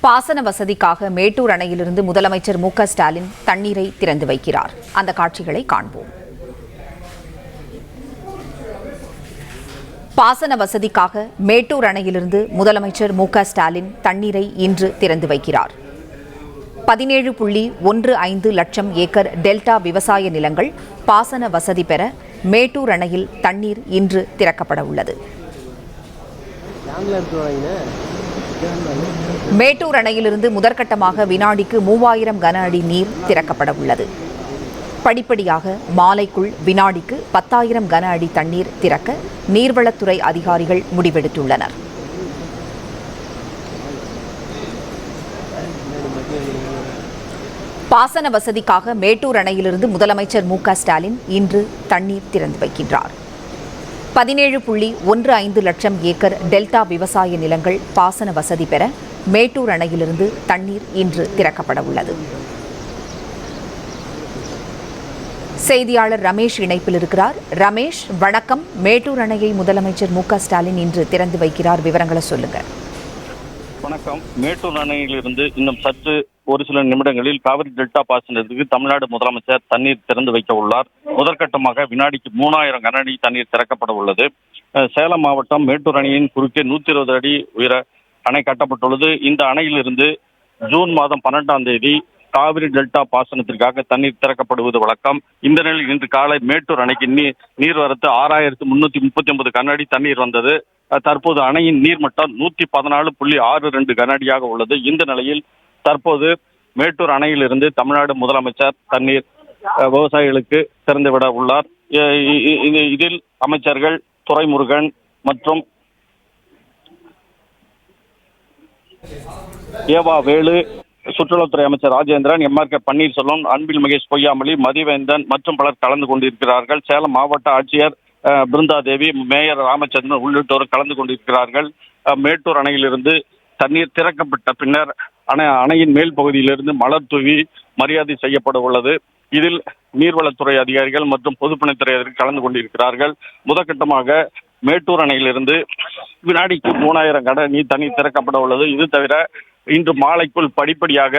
பாசன வசதிக்காக மேட்டூர் அணையிலிருந்து முதலமைச்சர் மு க ஸ்டாலின் தண்ணீரை திறந்து வைக்கிறார். அந்த காட்சிகளை காண்போம். பாசன வசதிக்காக மேட்டூர் அணையிலிருந்து முதலமைச்சர் மு க ஸ்டாலின் தண்ணீரை இன்று திறந்து வைக்கிறார். 17.15 லட்சம் ஏக்கர் டெல்டா விவசாய நிலங்கள் பாசன வசதி பெற மேட்டூர் அணையில் தண்ணீர் இன்று திறக்கப்பட உள்ளது. மேட்டூர் அணையிலிருந்து முதற்கட்டமாக வினாடிக்கு 3000 கன அடி நீர் திறக்கப்பட உள்ளது. படிப்படியாக மாலைக்குள் வினாடிக்கு 10,000 கன அடி தண்ணீர் திறக்க நீர்வளத்துறை அதிகாரிகள் முடிவெடுத்துள்ளனர். பாசன வசதிக்காக மேட்டூர் அணையிலிருந்து முதலமைச்சர் மு க ஸ்டாலின் இன்று தண்ணீர் திறந்து வைக்கின்றார். 17.15 லட்சம் ஏக்கர் டெல்டா விவசாய நிலங்கள் பாசன வசதி பெற மேட்டூர் அணையிலிருந்து தண்ணீர் இன்று திறக்கப்பட உள்ளது. செய்தியாளர் ரமேஷ் இணைப்பில் இருக்கிறார். ரமேஷ், வணக்கம். மேட்டூர் அணையை முதலமைச்சர் மு க ஸ்டாலின் இன்று திறந்து வைக்கிறார், விவரங்களை சொல்லுங்க. வணக்கம். மேட்டூர் அணையிலிருந்து இன்னும் சற்று ஒரு சில நிமிடங்களில் காவிரி டெல்டா பாசனத்துக்கு தமிழ்நாடு முதலமைச்சர் தண்ணீர் திறந்து வைக்க உள்ளார். முதற்கட்டமாக வினாடிக்கு 3000 கன அடி தண்ணீர் திறக்கப்பட உள்ளது. சேலம் மாவட்டம் மேட்டூர் அணையின் குறுக்கே 120 அடி உயர அணை கட்டப்பட்டுள்ளது. இந்த அணையிலிருந்து ஜூன் மாதம் 12ஆம் தேதி காவிரி டெல்டா பாசனத்திற்காக தண்ணீர் திறக்கப்படுவது வழக்கம். இந்த நிலையில் இன்று காலை மேட்டூர் அணைக்கு நீர்வரத்து 6339 கன அடி தண்ணீர் வந்தது. தற்போது அணையின் நீர்மட்டம் 114.62 கன அடியாக உள்ளது. இந்த நிலையில் தற்போது மேட்டூர் அணையிலிருந்து தமிழ்நாடு முதலமைச்சர் தண்ணீர் விவசாயிகளுக்கு திறந்துவிட உள்ளார். இதில் அமைச்சர்கள் துரைமுருகன் மற்றும் ஏவா வேலு, சுற்றுலாத்துறை அமைச்சர் ராஜேந்திரன், எம்.ஆர்.கே. பன்னீர்செல்வம், அன்பில் மகேஷ் பொய்யாமொழி, மதிவேந்தன் மற்றும் பலர் கலந்து கொண்டிருக்கிறார்கள். சேலம் மாவட்ட ஆட்சியர் பிருந்தாதேவி, மேயர் ராமச்சந்திரன் உள்ளிட்டோர் கலந்து கொண்டிருக்கிறார்கள். மேட்டூர் அணையிலிருந்து தண்ணீர் திறக்கப்பட்ட பின்னர் அணையின் மேல் பகுதியிலிருந்து மலர் தூவி மரியாதை செய்யப்பட உள்ளது. இதில் நீர்வளத்துறை அதிகாரிகள் மற்றும் பொதுப்பணித்துறை அதிகாரிகள் கலந்து கொண்டிருக்கிறார்கள். முதற்கட்டமாக மேட்டூர் அணையிலிருந்து வினாடிக்கு 3000 கன அடி தண்ணீர் திறக்கப்பட உள்ளது. இது தவிர இன்று மாலைக்குள் படிப்படியாக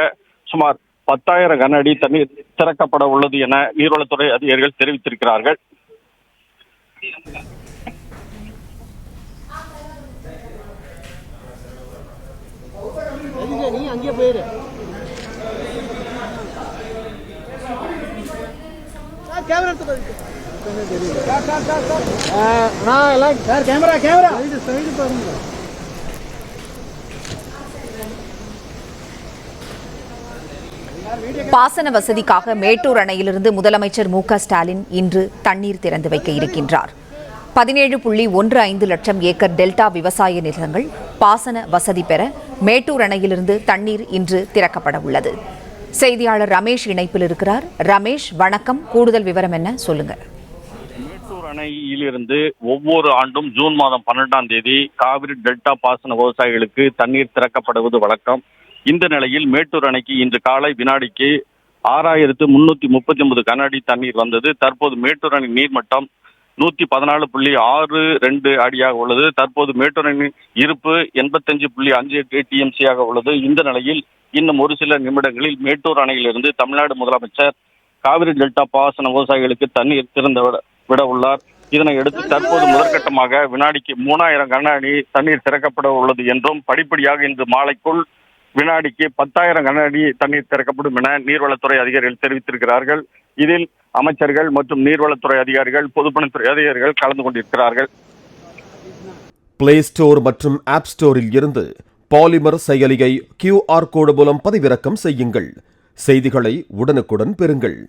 சுமார் 10,000 கன அடி தண்ணீர் திறக்கப்பட உள்ளது என நீர்வளத்துறை அதிகாரிகள் தெரிவித்திருக்கிறார்கள். அங்கே போயிரு. கேமரா சைடு பாருங்க. பாசன வசதிக்காக மேட்டூர் அணையிலிருந்து முதலமைச்சர் மு க ஸ்டாலின் இன்று தண்ணீர் திறந்து வைக்க இருக்கின்றார். 17.15 லட்சம் ஏக்கர் டெல்டா விவசாய நிலங்கள் பாசன வசதி பெற மேட்டூர் அணையிலிருந்து தண்ணீர் இன்று திறக்கப்பட உள்ளது. செய்தியாளர் ரமேஷ் இணைப்பில் இருக்கிறார். ரமேஷ், வணக்கம். கூடுதல் விவரம் என்ன, சொல்லுங்க. மேட்டூர் அணையிலிருந்து ஒவ்வொரு ஆண்டும் ஜூன் மாதம் 12ஆம் தேதி காவிரி டெல்டா பாசன விவசாயிகளுக்கு தண்ணீர் திறக்கப்படுவது வழக்கம். இந்த நிலையில் மேட்டூர் அணைக்கு இன்று காலை வினாடிக்கு 6339 கன அடி தண்ணீர் வந்தது. தற்போது மேட்டூர் அணை நீர்மட்டம் 114.62 அடியாக உள்ளது. தற்போது மேட்டூர் அணை இருப்பு 85.58 டிஎம்சியாக உள்ளது. இந்த நிலையில் இன்னும் ஒரு சில நிமிடங்களில் மேட்டூர் அணையிலிருந்து தமிழ்நாடு முதலமைச்சர் காவிரி டெல்டா பாசன விவசாயிகளுக்கு தண்ணீர் திறந்து விட உள்ளார். இதனையடுத்து தற்போது முதற்கட்டமாக வினாடிக்கு 3000 கன அடி தண்ணீர் திறக்கப்பட உள்ளது என்றும் படிப்படியாக இன்று மாலைக்குள் வினாடிக்கு 10,000 கன அடி தண்ணீர் திறக்கப்படும் என நீர்வளத்துறை அதிகாரிகள் தெரிவித்திருக்கிறார்கள். இதில் அமைச்சர்கள் மற்றும் நீர்வளத்துறை அதிகாரிகள், பொதுப்பணித்துறை அதிகாரிகள் கலந்து கொண்டிருக்கிறார்கள். பிளே ஸ்டோர் மற்றும் ஆப் ஸ்டோரில் இருந்து பாலிமர் செயலியை QR கோடு மூலம் பதிவிறக்கம் செய்யுங்கள். செய்திகளை உடனுக்குடன் பெறுங்கள்.